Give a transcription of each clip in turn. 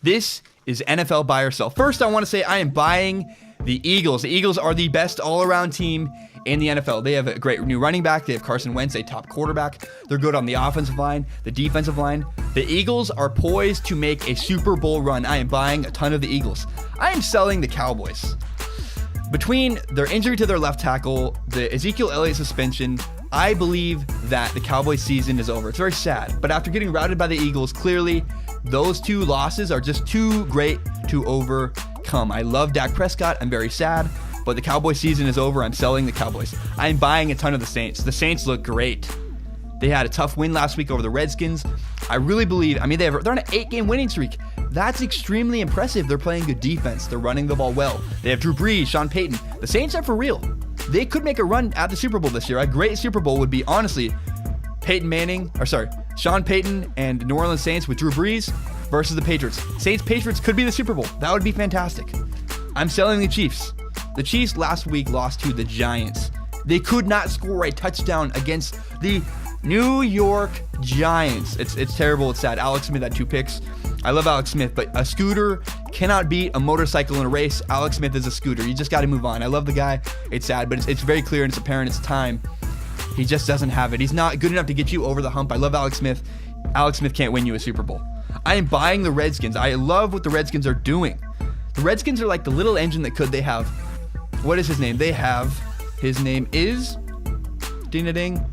This is NFL buy or sell. First, I want to say I am buying the Eagles. The Eagles are the best all-around team in the NFL. They have a great new running back. They have Carson Wentz, a top quarterback. They're good on the offensive line, the defensive line. The Eagles are poised to make a Super Bowl run. I am buying a ton of the Eagles. I am selling the Cowboys. Between their injury to their left tackle, the Ezekiel Elliott suspension, I believe that the Cowboys season is over. It's very sad, but after getting routed by the Eagles, clearly those two losses are just too great to overcome. I love Dak Prescott. I'm very sad, but the Cowboys season is over. I'm selling the Cowboys. I'm buying a ton of the Saints. The Saints look great. They had a tough win last week over the Redskins. I really believe, they're on an 8-game winning streak. That's extremely impressive. They're playing good defense. They're running the ball well. They have Drew Brees, Sean Payton. The Saints are for real. They could make a run at the Super Bowl this year. A great Super Bowl would be, honestly, Sean Payton and New Orleans Saints with Drew Brees versus the Patriots. Saints-Patriots could be the Super Bowl. That would be fantastic. I'm selling the Chiefs. The Chiefs last week lost to the Giants. They could not score a touchdown against the New York Giants. It's terrible. It's sad. Alex Smith had 2 picks. I love Alex Smith, but a scooter cannot beat a motorcycle in a race. Alex Smith is a scooter. You just got to move on. I love the guy. It's sad, but it's very clear and it's apparent it's time. He just doesn't have it. He's not good enough to get you over the hump. I love Alex Smith. Alex Smith can't win you a Super Bowl. I am buying the Redskins. I love what the Redskins are doing. The Redskins are like the little engine that they have. What is his name? His name is ding-a-ding.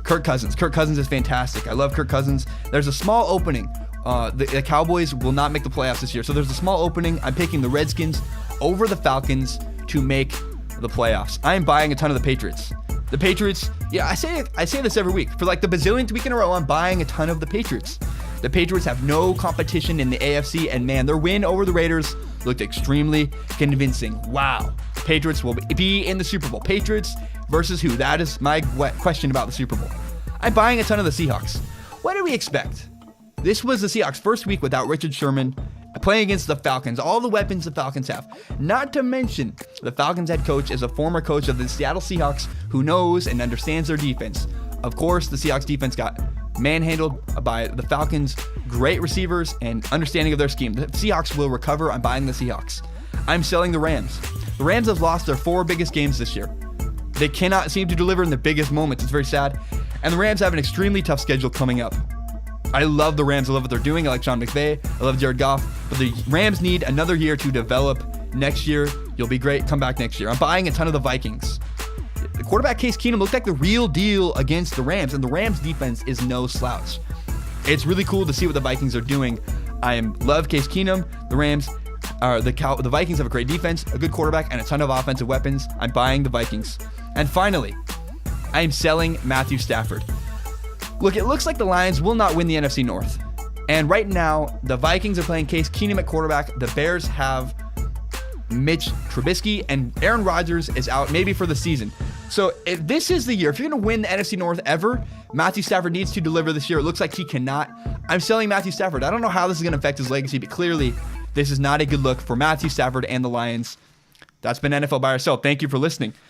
Kirk Cousins. Kirk Cousins is fantastic. I love Kirk Cousins. There's a small opening. The Cowboys will not make the playoffs this year, so there's a small opening. I'm picking the Redskins over the Falcons to make the playoffs. I am buying a ton of the Patriots. The Patriots, I say this every week. For like the bazillionth week in a row, I'm buying a ton of the Patriots. The Patriots have no competition in the AFC, and man, their win over the Raiders looked extremely convincing. Wow. The Patriots will be in the Super Bowl. Patriots versus who? That is my question about the Super Bowl. I'm buying a ton of the Seahawks. What did we expect? This was the Seahawks' first week without Richard Sherman playing against the Falcons. All the weapons the Falcons have. Not to mention, the Falcons head coach is a former coach of the Seattle Seahawks who knows and understands their defense. Of course, the Seahawks defense got manhandled by the Falcons' great receivers and understanding of their scheme. The Seahawks will recover. I'm buying the Seahawks. I'm selling the Rams. The Rams have lost their 4 biggest games this year. They cannot seem to deliver in the biggest moments. It's very sad. And the Rams have an extremely tough schedule coming up. I love the Rams. I love what they're doing. I like Sean McVay. I love Jared Goff. But the Rams need another year to develop. Next year, you'll be great. Come back next year. I'm buying a ton of the Vikings. The quarterback Case Keenum looked like the real deal against the Rams, and the Rams defense is no slouch. It's really cool to see what the Vikings are doing. Love Case Keenum. The Vikings have a great defense, a good quarterback, and a ton of offensive weapons. I'm buying the Vikings. And finally, I am selling Matthew Stafford. Look, it looks like the Lions will not win the NFC North. And right now, the Vikings are playing Case Keenum at quarterback. The Bears have Mitch Trubisky, and Aaron Rodgers is out maybe for the season. So if this is the year, if you're going to win the NFC North ever, Matthew Stafford needs to deliver this year. It looks like he cannot. I'm selling Matthew Stafford. I don't know how this is going to affect his legacy, but clearly this is not a good look for Matthew Stafford and the Lions. That's been NFL Buy or Sell. Thank you for listening.